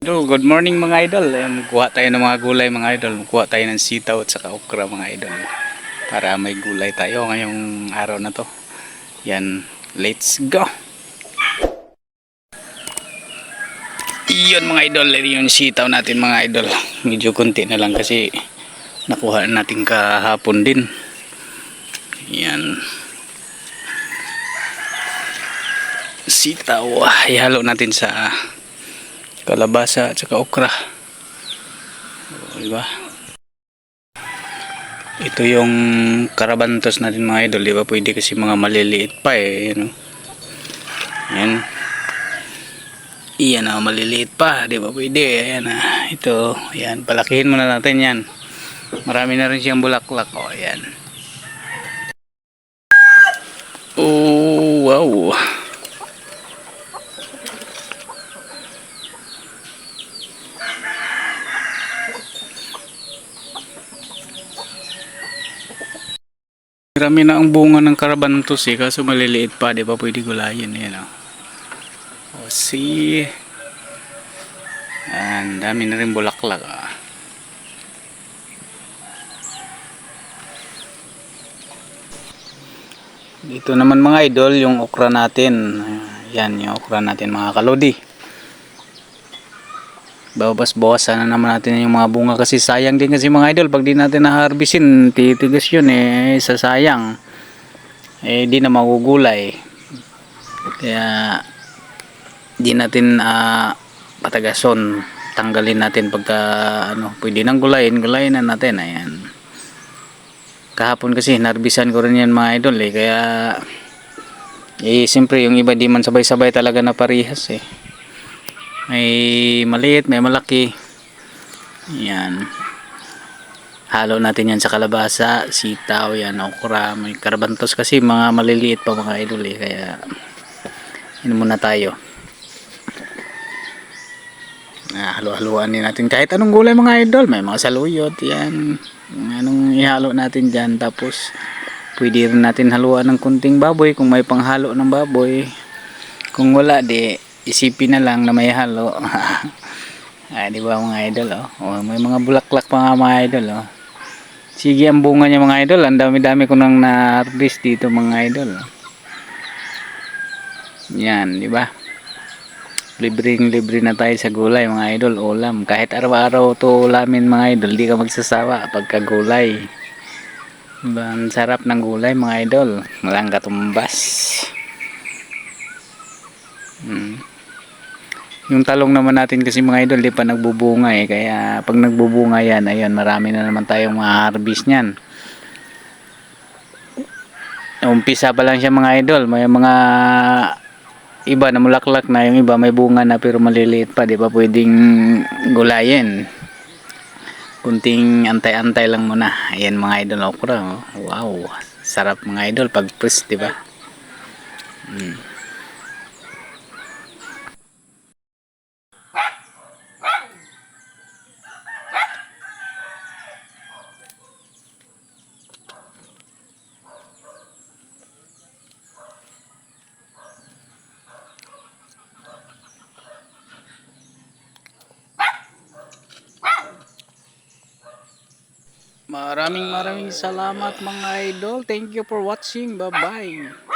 Hello, good morning mga idol. Kuha tayo ng mga gulay mga idol. Kuha tayo ng sitaw at saka okra mga idol. Para may gulay tayo ngayong araw na to. Yan, let's go. Iyon mga idol, yung sitaw natin mga idol. Medyo konti na lang kasi nakuha natin kahapon din. Yan. Sitaw, ihalo natin sa kalabasa at saka okra. Diba? Ito yung karabantos natin mga idol, diba? Pwede kasi mga maliliit pa eh. Yan. Yan. Iyan na, maliliit pa, diba? Pwede. Ayan na. Ito, yan. Palakihin muna natin yan. Marami na rin siyang bulaklak. O, yan. Oh, wow. Marami na ang bunga ng karabantos eh, kaso maliliit pa, di ba? Pwede gulayin, yan o. O, see? Ang dami na rin bulaklak ah. Dito naman mga idol, yung okra natin. Yan, yung okra natin mga kalodi. Bawas-bawasan na naman natin yung mga bunga kasi sayang din kasi mga idol pag di natin na-harvestin, titigas yun eh, sasayang eh di na magugulay, kaya di natin patagason, tanggalin natin pagka pwede nang gulayin na natin. Ayan, kahapon kasi narbisan ko rin yan mga idol eh, kaya siyempre yung iba di man sabay-sabay talaga na parihas eh. May maliit, may malaki. Yan. Halo natin yan sa kalabasa, sitaw, yan, okra, may karabantos kasi mga maliliit pa mga idol eh. Kaya yun muna tayo. Halo-haluan din natin kahit anong gulay mga idol. May mga saluyot, yan. Anong ihalo natin dyan. Tapos pwede rin natin haluan ng kunting baboy kung may panghalo ng baboy. Kung wala, di isipin na lang na may halo. Di ba mga idol oh? Oh, may mga bulaklak pa nga mga idol oh. Sige ang bunga niya mga idol, ang dami-dami ko nang na-harvest dito mga idol. Yan, di ba? Libre na tayo sa gulay mga idol, ulam. Kahit araw-araw to ulamin mga idol, di ka magsasawa pagka gulay. Diba? Ang sarap ng gulay mga idol, walang katumbas. Yung talong naman natin kasi mga idol di pa nagbubunga eh, kaya pag nagbubunga yan, ayun, marami na naman tayong ma-harvest niyan. Umpisa pa lang siya mga idol, may mga iba na mulaklak na, yung iba may bunga na pero maliliit pa, di pa pwedeng gulayin. Kunting antay-antay lang muna. Ayan mga idol, okra oh. Wow, sarap mga idol pag press, di ba? Maraming salamat mga idol. Thank you for watching. Bye bye.